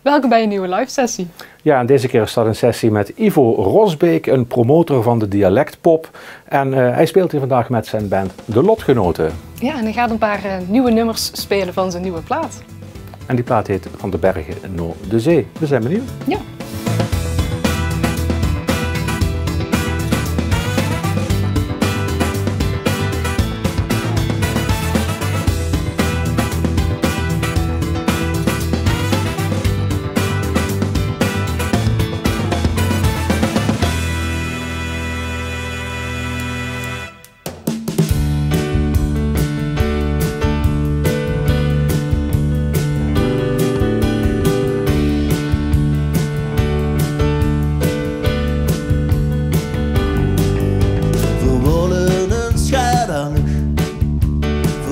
Welkom bij een nieuwe live sessie. Ja, en deze keer is dat een sessie met Ivo Rosbeek, een promotor van de dialectpop. En hij speelt hier vandaag met zijn band De Lotgenoten. Ja, en hij gaat een paar nieuwe nummers spelen van zijn nieuwe plaat. En die plaat heet Van de Bergen naar de Zee. We zijn benieuwd. Ja.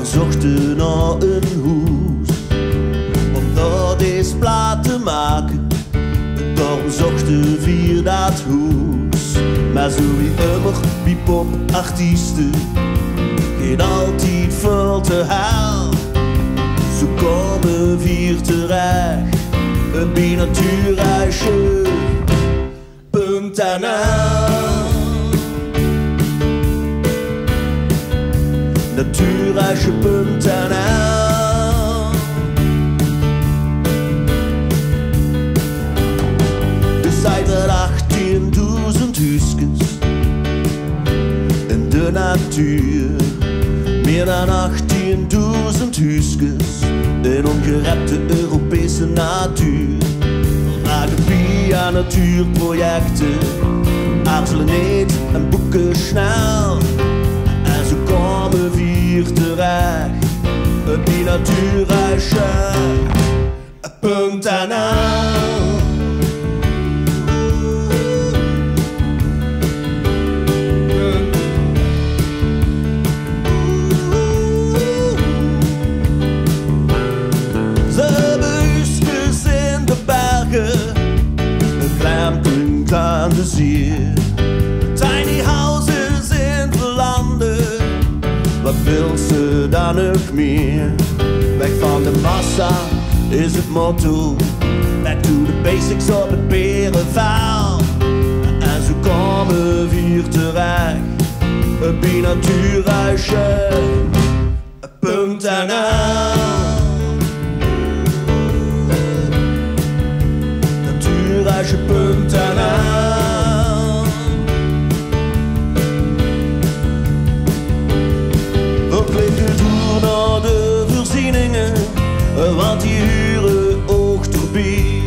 Zochten naar een hoes om daar deze plaat te maken. Daarom zochten we dat hoes. Maar zo wie immer wie popartiesten geen altijd veel te haal. Zo komen we hier terecht bij natuurhuisje.nl. Natuurhuisje.nl. Er zijn er 18.000 huisjes in de natuur. Meer dan 18.000 huisjes in ongerepte Europese natuur. Vragen via natuurprojecten, aarzelen niet en boeken snel. En zo komen we hier terecht op die natuurhuisje.nl. Ze buisjes in de bergen, een klein punt aan de zee. Tiny houses in de landen. Wat wil ze dan nog meer? Weg van de massa is het motto. Back to the basics op het berenvuil. En zo komen we hier terecht op die natuurhuisje.nl. Natuurhuisje.nl. Naar de voorzieningen, want die huren ook erbij.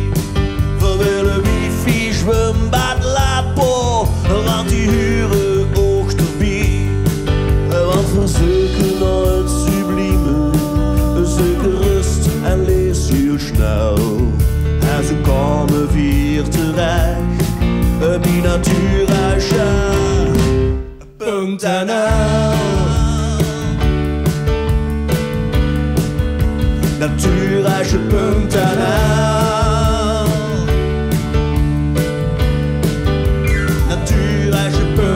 We willen wifi, zwembad, laadpool, want die huren ook erbij. Want we zoeken naar het sublieme, zoeken rust en lees heel snel. En zo komen we hier terecht op die natuurhuisje.nl. Natuurhuisje.nl. Natuurhuisje.nl.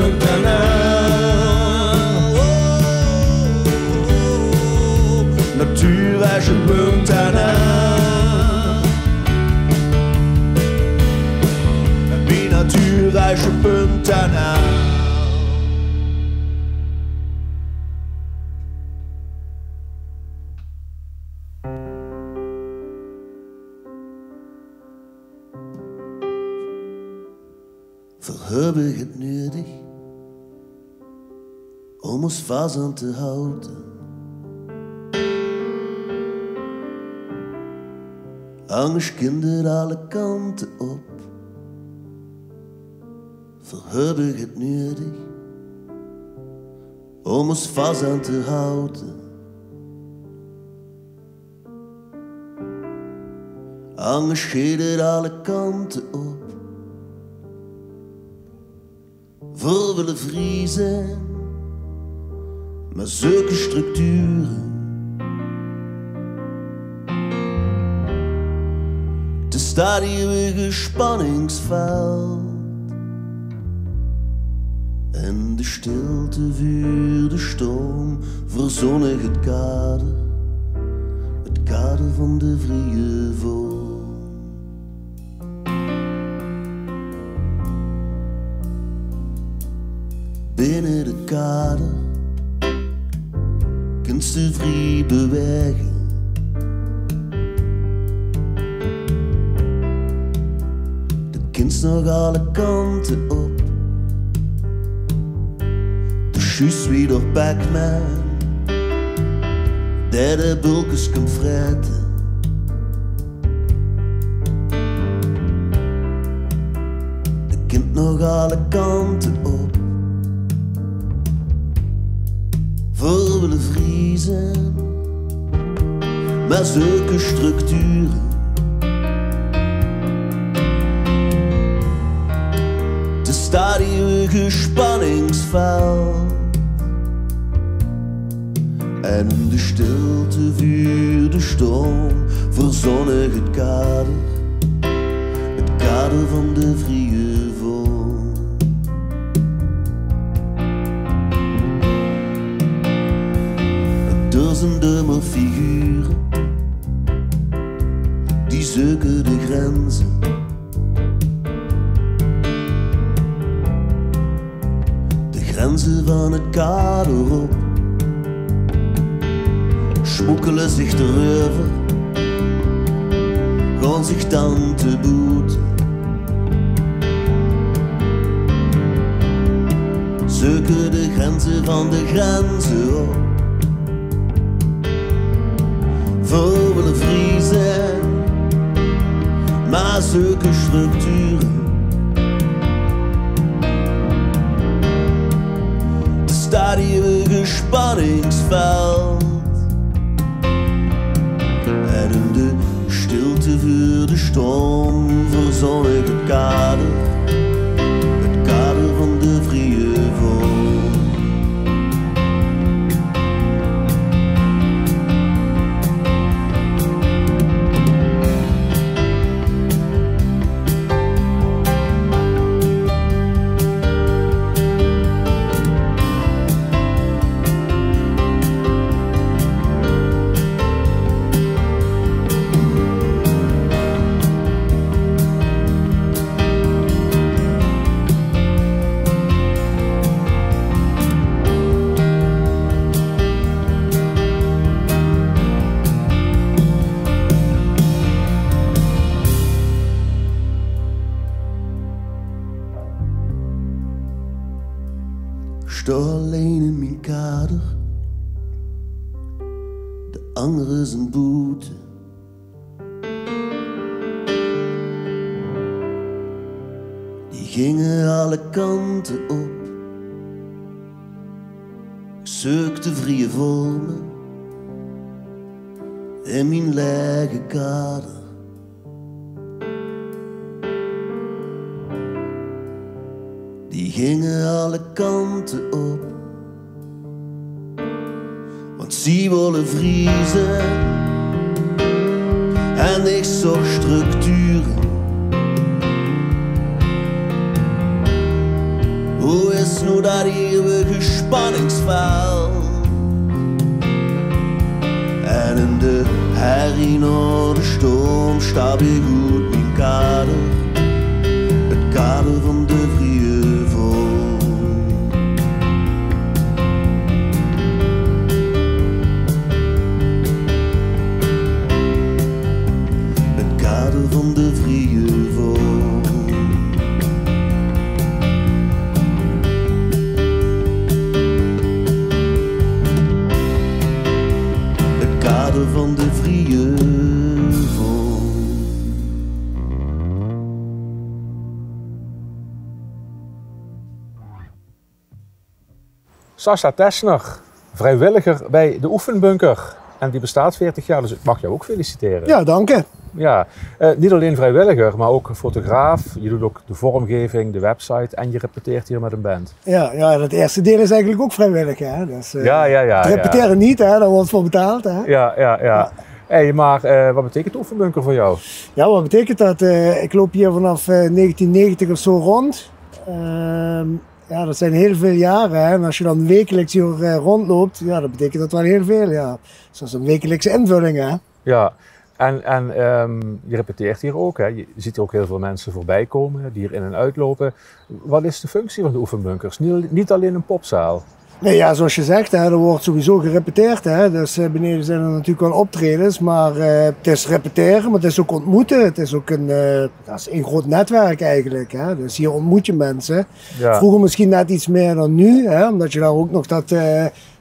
Natuurhuisje.nl. Bij natuurhuisje.nl. We hebben het nodig om ons vast aan te houden. Anders kinderen alle kanten op. We hebben het nodig om ons vast aan te houden. Anders schieten alle kanten op. We willen vriezen met zulke structuren. Het staat hier een spanningsveld. En de stilte vuur de storm verzonnig het kader van de vrije vorm. kader, kunstvrij bewegen. De kind nog alle kanten op, de schuis weer Pac-Man, der de bulkens kan fretten. De kind nog alle kanten op, voor willen vriezen, maar zulke structuren. Het staat eeuwige spanningsveld, en in de stilte vuur de storm, verzonnig het kader van de vrije vorm. Duizenden figuren, die zoeken de grenzen. De grenzen van het kader op, smokkelen zich erover, gaan zich dan te boeten. Zoeken de grenzen van de grenzen op, voor willen vriezen, maar zulke structuren. Het staat eeuwige spanningsveld, en in de stilte vuur de storm, verzonnig het kader van de vrije vorm. Sta alleen in mijn kader, de andere zijn boete. Die gingen alle kanten op, ik zoekte vrije vormen in mijn lege kader. Die gingen alle kanten op, want ze willen vriezen en ik zocht structuren. Hoe is nu dat eeuwige spanningsveld? En in de herrie naar de storm staat weer goed mijn kader, het kader van de vrije vorm. Het kader van de vrije vorm. Het kader van de vrije vorm. Sascha Teschner, vrijwilliger bij de Oefenbunker. En die bestaat 40 jaar, dus ik mag jou ook feliciteren. Ja, dank je. Ja, niet alleen vrijwilliger, maar ook fotograaf. Je doet ook de vormgeving, de website en je repeteert hier met een band. Ja, dat eerste deel is eigenlijk ook vrijwillig. Hè? Dus, Ja. het repeteren niet, hè? Daar wordt voor betaald. Hè? Ja. Hey, maar wat betekent de Oefenbunker voor jou? Ja, wat betekent dat? Ik loop hier vanaf 1990 of zo rond. Ja, dat zijn heel veel jaren. Hè? En als je dan wekelijks hier rondloopt, ja, dat betekent dat wel heel veel. Ja. Dus dat is een wekelijkse invulling. Hè? Ja, en je repeteert hier ook. Hè? Je ziet ook heel veel mensen voorbij komen die hier in en uitlopen. Wat is de functie van de Oefenbunkers? Niet alleen een popzaal. Nee, ja, zoals je zegt, hè, er wordt sowieso gerepeteerd. Hè. Dus beneden zijn er natuurlijk wel optredens, maar het is repeteren, maar het is ook ontmoeten. Het is ook dat is een groot netwerk eigenlijk. Hè. Dus hier ontmoet je mensen. Ja. Vroeger misschien net iets meer dan nu, hè, omdat je daar ook nog dat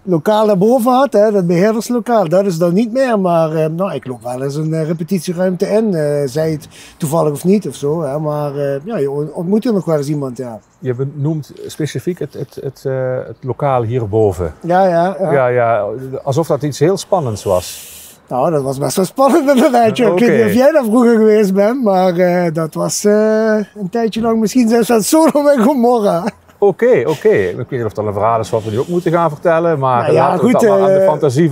lokaal daarboven had, hè, dat beheerderslokaal. Dat is dan niet meer, maar nou, ik loop wel eens een repetitieruimte in. Zij het toevallig of niet of zo, hè, maar ja, je ontmoet er nog wel eens iemand, ja. Je benoemt specifiek het lokaal hierboven. Ja. Alsof dat iets heel spannends was. Nou, dat was best wel spannend inderdaad. Ik weet niet of jij daar vroeger geweest bent, maar dat was een tijdje lang misschien zelfs wat Sodom en Gomorra. Oké. Ik weet niet of dat een verhaal is wat we nu ook moeten gaan vertellen, maar nou ja, laten we het dan maar aan de fantasie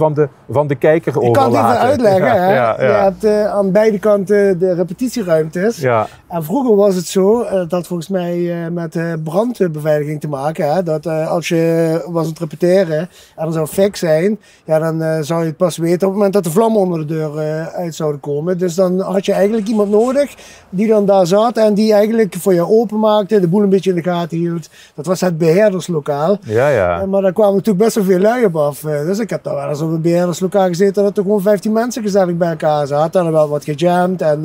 van de kijker overlaten. Ik kan het even uitleggen. Hè? Ja. Je hebt aan beide kanten de repetitieruimtes. Ja. En vroeger was het zo, dat volgens mij met brandbeveiliging te maken. Hè? Dat als je was aan het repeteren en er zou fik zijn, ja, dan zou je het pas weten op het moment dat de vlammen onder de deur uit zouden komen. Dus dan had je eigenlijk iemand nodig die dan daar zat en die eigenlijk voor je openmaakte, de boel een beetje in de gaten hield. Dat was het beheerderslokaal. Ja. Maar daar kwamen natuurlijk best wel veel lui op af. Dus ik heb daar wel eens op een beheerderslokaal gezeten dat er gewoon 15 mensen gezellig bij elkaar zaten. En er wel wat gejamd en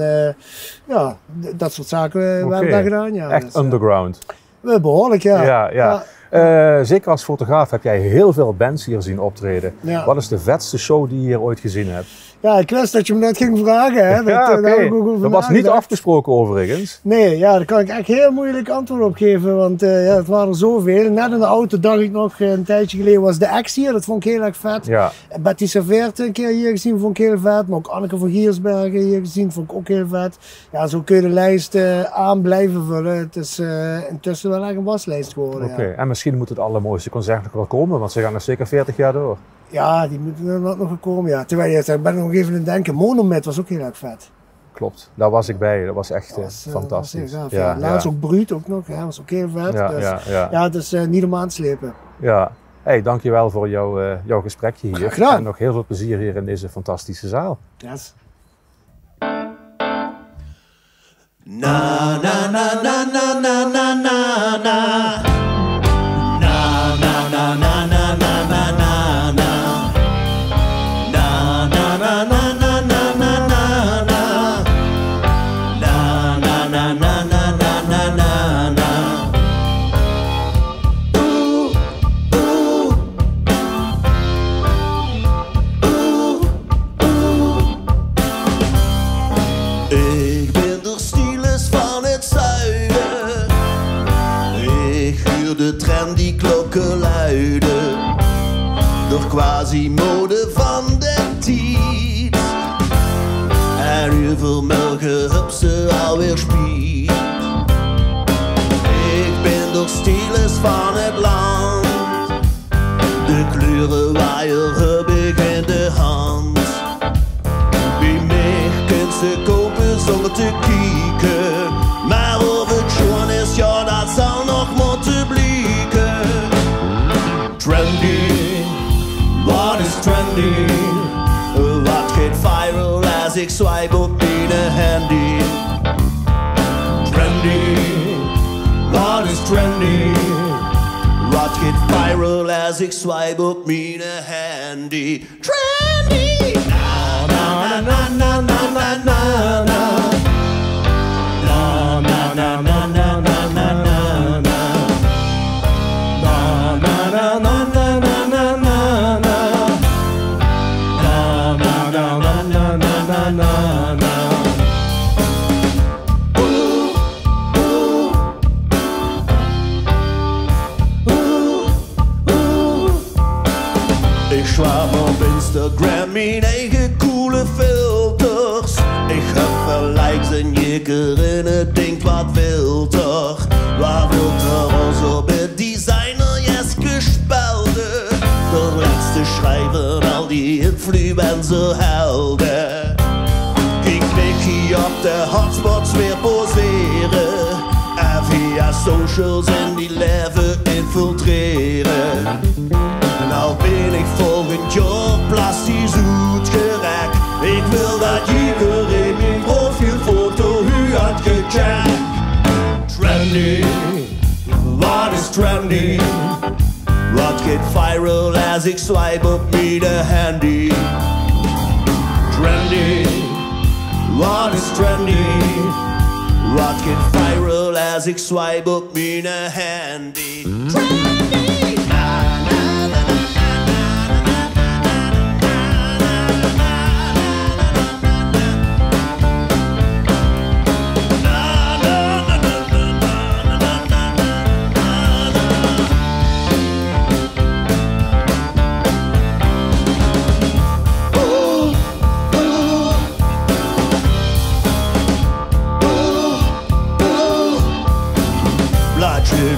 ja, dat soort zaken werden daar gedaan. Ja. Echt dus, underground. Behoorlijk, ja. Ja. Zeker als fotograaf heb jij heel veel bands hier zien optreden. Ja. Wat is de vetste show die je hier ooit gezien hebt? Ja, ik wist dat je me net ging vragen. Hè. Dat was niet afgesproken overigens. Nee, ja, daar kan ik echt heel moeilijk antwoord op geven, want ja, het waren er zoveel. Net in de auto dacht ik nog, een tijdje geleden was de X hier, dat vond ik heel erg vet. Ja. Betty Serveert een keer hier gezien, vond ik heel vet. Maar ook Anneke van Giersbergen hier gezien, vond ik ook heel vet. Ja, zo kun je de lijst aan blijven vullen. Het is intussen wel echt een waslijst geworden. Oké. Ja. En misschien moet het allermooiste concert nog wel komen, want ze gaan nog zeker 40 jaar door. Ja, die moeten er nog gekomen. Ja. Terwijl je zegt, ben ik nog even aan het denken, Monomet was ook heel erg vet. Klopt, daar was ik bij. Dat was echt fantastisch. Was heel gaaf, laatst ook Bruut ook nog, dat was ook heel vet. Ja, het is niet om aan te slepen. Ja, hey, dankjewel voor jouw gesprekje hier. Graag gedaan. En nog heel veel plezier hier in deze fantastische zaal. Yes. Na na na na na na na na na. Na na na na na na na na na. Na na na na na na na na na. Na na na na na na na na na. Ooh, ooh. Ooh, ooh. Ik ben de stiles van het zuiden. Ik huur de tram die klokken luiden. Door quasi-mode van de tijd. En uvelmelke hupsen alweer spiet. Ik ben door stiles van het land. De kleuren waaier heb ik in de hand. Wie meer kunt ze kopen zonder te kijken. Maar of het schoon is, ja dat zal nog moeten blijken. Trendy, what is trendy? Wat gaat viral als ik swipe op mijn handy? Trendy, what is trendy? Wat gaat viral als ik swipe op mijn handy? Trendy, na na na na na na na na. Na na na na na na na na na. Na na na na na na na na na. Na na na na na na na na na. Ooh, ooh. Ooh, ooh. Ik schwab op Instagram mijn eigen coole filters. Ik heb veel likes en iedereen denkt wat wil toch. Wat wil er ons op het designer yes gespelde. De laatste schrijven al die influencer helden. Ik klik hier op de hotspots weer poseren. En via socials in die leven infiltreren. Nou ben ik volgend jaar plastisch uitgerekt. Ik wil dat iedereen mijn profielfoto u had gecheckt. Trendy, wat is trendy? Wat gaat viral als ik swipe op mijn handy? Trendy, wat is trendy? Wat gaat viral als ik swipe op mijn handy? Trendy!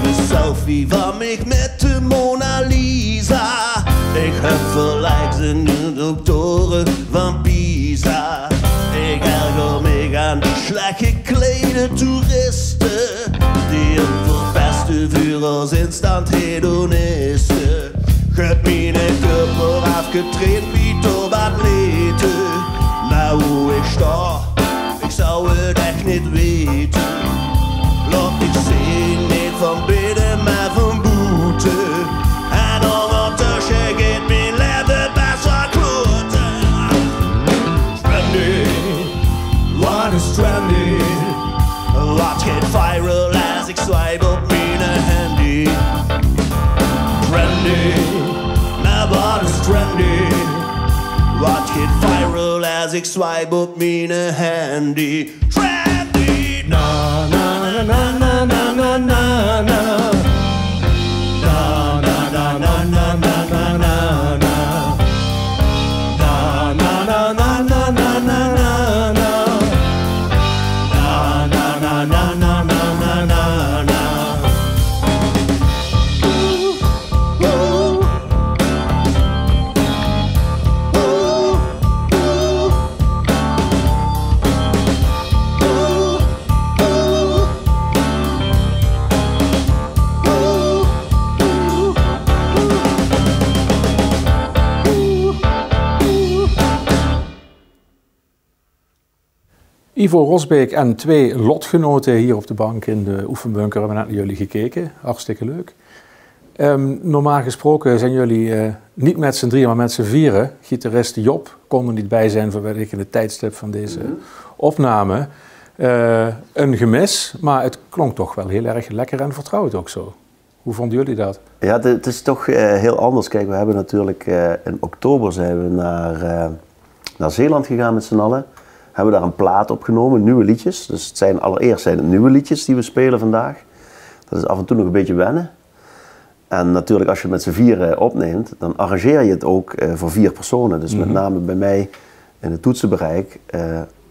De selfie van mij met de Mona Lisa. Ik heb veel likes in de doktoren van Pisa. Ik erger me aan die slecht geklede toeristen die het verpesten vuur als instant hedonisten. Heb mijn körper afgetraind wie top atleten. Nou hoe ik sta, ik zou het echt niet weten. Laat ik zien, niet van binnen, maar van boete. En ondertussen gaat mijn leven best wel kloten. Trendy, wat is trendy? Wat gaat viral als ik swipe op mijn handy? Trendy, nou wat is trendy? Wat gaat viral als ik swipe op mijn handy? Trendy, na na na na na na na na. Ivo Rosbeek en 2 lotgenoten hier op de bank in de oefenbunker hebben net naar jullie gekeken. Hartstikke leuk. Normaal gesproken zijn jullie niet met z'n drieën, maar met z'n vieren. Gitarist Job kon er niet bij zijn vanwege het tijdstip van deze opname. Een gemis, maar het klonk toch wel heel erg lekker en vertrouwd ook zo. Hoe vonden jullie dat? Ja, het is toch heel anders. Kijk, we hebben natuurlijk in oktober zijn we naar Zeeland gegaan met z'n allen. Hebben daar een plaat opgenomen, nieuwe liedjes. Dus allereerst zijn het nieuwe liedjes die we spelen vandaag. Dat is af en toe nog een beetje wennen. En natuurlijk als je het met z'n vieren opneemt, dan arrangeer je het ook voor 4 personen. Dus met name bij mij in het toetsenbereik,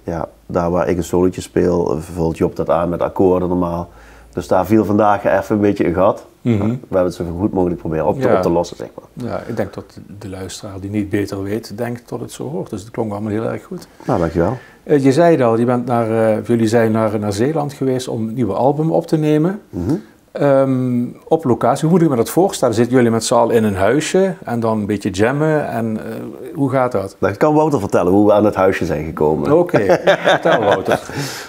ja, daar waar ik een solootje speel, vult Job dat aan met akkoorden normaal. Dus daar viel vandaag even een beetje een gat. We hebben het zo goed mogelijk proberen op te lossen, zeg maar. Ja, ik denk dat de luisteraar die niet beter weet, denkt dat het zo hoort. Dus het klonk allemaal heel erg goed. Nou, dankjewel. Je zei al, jullie zijn naar Zeeland geweest om een nieuwe album op te nemen. Op locatie, hoe moet ik me dat voorstellen? Zitten jullie met z'n allen in een huisje en dan een beetje jammen? En hoe gaat dat? Dat kan Wouter vertellen hoe we aan het huisje zijn gekomen. Oké, vertel Wouter.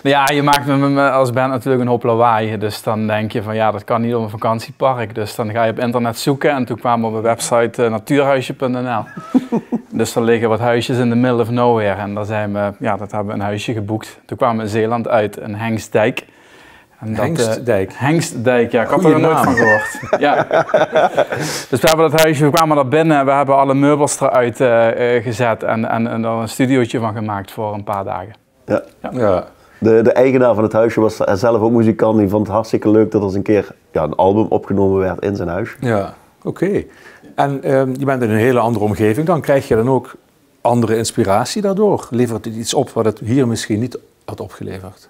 Ja, je maakt als band natuurlijk een hoop lawaai. Dus dan denk je van ja, dat kan niet op een vakantiepark. Dus dan ga je op internet zoeken en toen kwamen we op de website natuurhuisje.nl. Dus er liggen wat huisjes in the middle of nowhere. En daar dat hebben we een huisje geboekt. Toen kwamen we in Zeeland uit, in Hengstdijk. Hengstdijk? Hengstdijk, ja. Ik had er nog nooit van gehoord. Ja. Dus we hebben dat huisje, we kwamen daar binnen. We hebben alle meubels eruit gezet en er een studiootje van gemaakt voor een paar dagen. Ja. De eigenaar van het huisje was zelf ook muzikant. Die vond het hartstikke leuk dat er eens een keer een album opgenomen werd in zijn huis. Ja, oké. En je bent in een hele andere omgeving. Dan krijg je dan ook andere inspiratie daardoor. Levert het iets op wat het hier misschien niet had opgeleverd?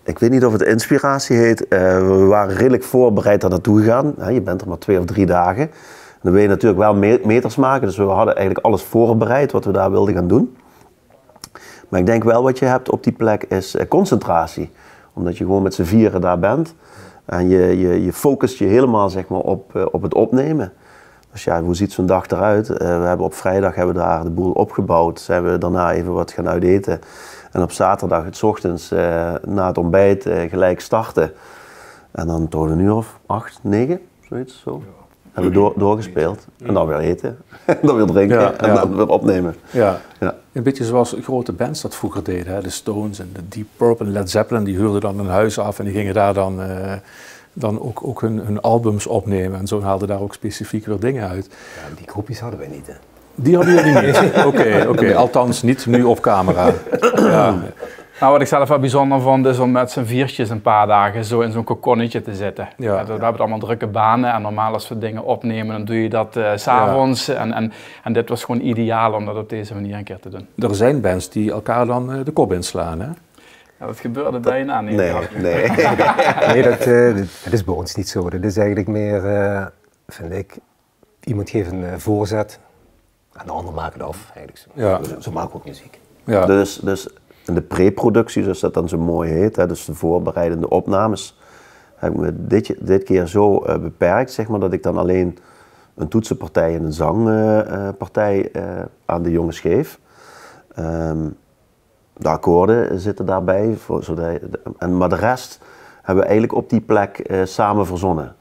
Ik weet niet of het inspiratie heet. We waren redelijk voorbereid daar naartoe gegaan. Je bent er maar 2 of 3 dagen. En dan wil je natuurlijk wel meters maken. Dus we hadden eigenlijk alles voorbereid wat we daar wilden gaan doen. Maar ik denk wel wat je hebt op die plek is concentratie. Omdat je gewoon met z'n vieren daar bent. En je focust je helemaal zeg maar, op het opnemen. Dus ja, hoe ziet zo'n dag eruit? We hebben op vrijdag hebben we daar de boel opgebouwd. Zijn we daarna even wat gaan uiteten. En op zaterdag het ochtends na het ontbijt gelijk starten. En dan tot een uur of 8, 9, zoiets zo. Hebben we doorgespeeld. En dan weer eten. En dan weer drinken. En dan weer opnemen. Ja. Een beetje zoals grote bands dat vroeger deden. Hè? De Stones en de Deep Purple en Led Zeppelin. Die huurden dan een huis af en die gingen daar dan ook hun albums opnemen. En zo haalden daar ook specifiek weer dingen uit. Ja, die groepjes hadden wij niet, hè? Die hadden jullie niet? Oké. Althans niet nu op camera. Ja. Nou, wat ik zelf wel bijzonder vond, is om met z'n viertjes een paar dagen zo in zo'n kokonnetje te zitten. We hebben allemaal drukke banen en normaal als we dingen opnemen, dan doe je dat 's avonds. En dit was gewoon ideaal om dat op deze manier een keer te doen. Er zijn bands die elkaar dan de kop inslaan, hè? Ja, dat gebeurde bijna niet. Nee, dat is bij ons niet zo. Dat is eigenlijk meer, vind ik, iemand geeft een voorzet en de ander maakt het af. Eigenlijk. Zo maken we ook muziek. Ja. Dus in de pre-productie, zoals dat dan zo mooi heet, hè, dus de voorbereidende opnames, heb ik me dit keer zo beperkt, zeg maar, dat ik dan alleen een toetsenpartij en een zangpartij aan de jongens geef. De akkoorden zitten daarbij, maar de rest hebben we eigenlijk op die plek samen verzonnen.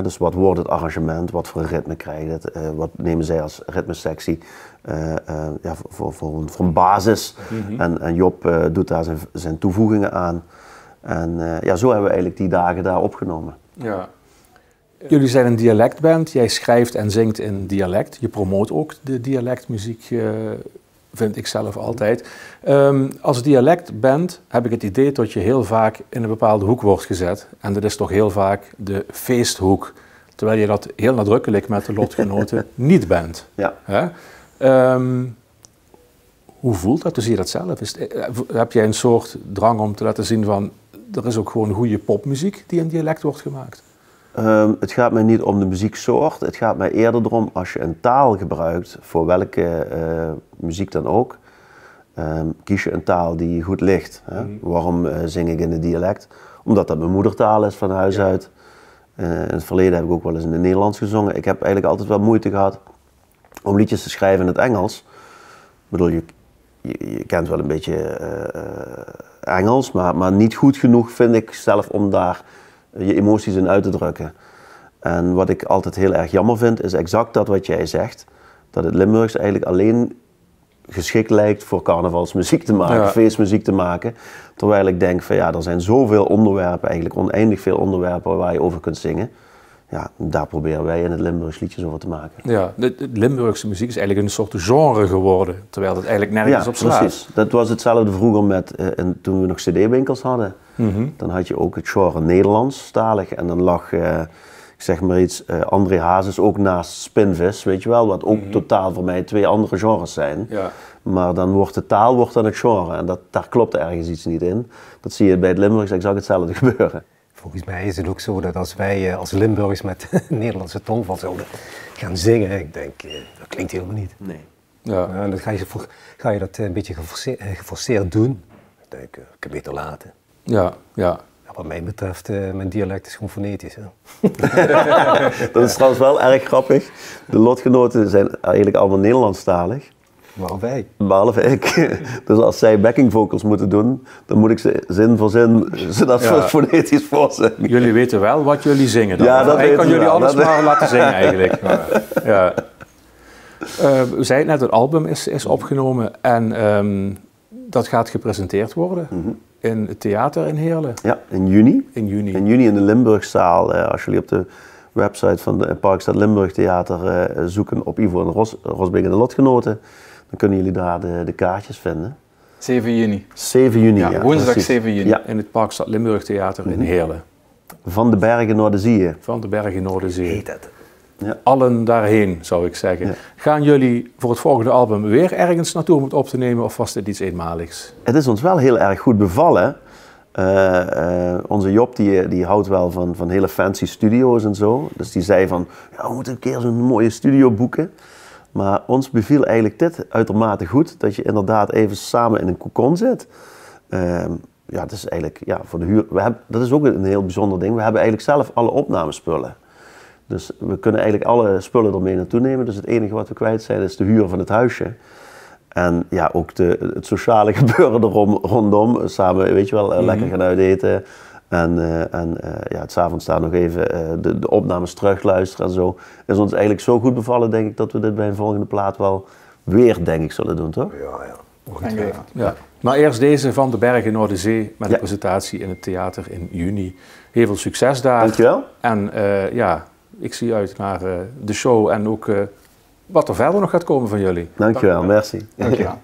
Dus wat wordt het arrangement, wat voor een ritme krijgt het, wat nemen zij als ritmesectie voor een basis. En Job doet daar zijn toevoegingen aan. En zo hebben we eigenlijk die dagen daar opgenomen. Ja. Jullie zijn een dialectband, jij schrijft en zingt in dialect. Je promoot ook de dialectmuziek, vind ik zelf altijd. Als dialectband heb ik het idee dat je heel vaak in een bepaalde hoek wordt gezet. En dat is toch heel vaak de feesthoek. Terwijl je dat heel nadrukkelijk met de lotgenoten niet bent. Ja. Hè? Hoe voelt dat? Hoe zie je dat zelf? Heb jij een soort drang om te laten zien van, er is ook gewoon goede popmuziek die in dialect wordt gemaakt? Het gaat mij niet om de muzieksoort, het gaat mij eerder erom als je een taal gebruikt, voor welke muziek dan ook, kies je een taal die goed ligt. Hè? Waarom zing ik in het dialect? Omdat dat mijn moedertaal is van huis uit. In het verleden heb ik ook wel eens in het Nederlands gezongen. Ik heb eigenlijk altijd wel moeite gehad om liedjes te schrijven in het Engels. Ik bedoel, je kent wel een beetje Engels, maar niet goed genoeg vind ik zelf om daar je emoties in uit te drukken. En wat ik altijd heel erg jammer vind, is exact dat wat jij zegt. Dat het Limburgs eigenlijk alleen geschikt lijkt voor carnavalsmuziek te maken, feestmuziek te maken. Terwijl ik denk van er zijn zoveel onderwerpen, eigenlijk oneindig veel onderwerpen waar je over kunt zingen. Ja, daar proberen wij in het Limburgs liedjes over te maken. Ja, de Limburgse muziek is eigenlijk een soort genre geworden, terwijl het eigenlijk nergens op slaat. Precies. Dat was hetzelfde vroeger met, toen we nog cd-winkels hadden. Dan had je ook het genre Nederlandstalig en dan lag, ik zeg maar iets, André Hazes ook naast Spinvis, weet je wel, wat ook totaal voor mij twee andere genres zijn. Ja. Maar dan wordt de taal dan het genre en daar klopt ergens iets niet in. Dat zie je bij het Limburgs exact hetzelfde gebeuren. Volgens mij is het ook zo dat als wij als Limburgers met Nederlandse tongval zouden gaan zingen, ik denk, dat klinkt helemaal niet. Nee. Ja. En dan ga je dat een beetje geforceerd doen. Ik denk, ik kan beter laten. Ja. Wat mij betreft, mijn dialect is gewoon fonetisch. Hè? Dat is trouwens wel erg grappig. De lotgenoten zijn eigenlijk allemaal Nederlandstalig. Behalve ik. Dus als zij backing vocals moeten doen, dan moet ik ze zin voor zin zodat fonetisch voorzingen. Jullie weten wel wat jullie zingen dan. Ja, dat ik kan jullie wel. alles maar laten zingen eigenlijk. Ja. U zei het net, het album is opgenomen en dat gaat gepresenteerd worden in het theater in Heerlen. Ja, in juni. In juni in de Limburgzaal. Als jullie op de website van de Parkstad Limburg Theater zoeken op Ivo en Rosbeek en de Lotgenoten, dan kunnen jullie daar de kaartjes vinden. 7 juni. 7 juni, ja. Woensdag precies. 7 juni. Ja, in het Parkstad Limburg Theater in Heerlen. Van de bergen naar de Zee. Van de bergen Noorderzee. Heet dat? Ja. Allen daarheen, zou ik zeggen. Ja. Gaan jullie voor het volgende album weer ergens naartoe om het op te nemen of was dit iets eenmaligs? Het is ons wel heel erg goed bevallen. Onze Job die houdt wel van hele fancy studio's en zo. Dus die zei van, we moeten een keer zo'n mooie studio boeken. Maar ons beviel eigenlijk dit uitermate goed, dat je inderdaad even samen in een cocon zit. Dat is eigenlijk, voor de huur, dat is ook een heel bijzonder ding. We hebben eigenlijk zelf alle opnamespullen. Dus we kunnen eigenlijk alle spullen ermee naartoe nemen. Dus het enige wat we kwijt zijn is de huur van het huisje. En ook het sociale gebeuren er rondom. Samen, weet je wel, lekker gaan uiteten. En het 's avonds daar nog even de opnames terugluisteren en zo. Is ons eigenlijk zo goed bevallen, denk ik, dat we dit bij een volgende plaat wel weer, denk ik, zullen doen, toch? Ja. Maar eerst deze van de Bergen Noorderzee met de presentatie in het theater in juni. Heel veel succes daar. Dankjewel. En ik zie uit naar de show en ook wat er verder nog gaat komen van jullie. Dankjewel, merci. Dankjewel.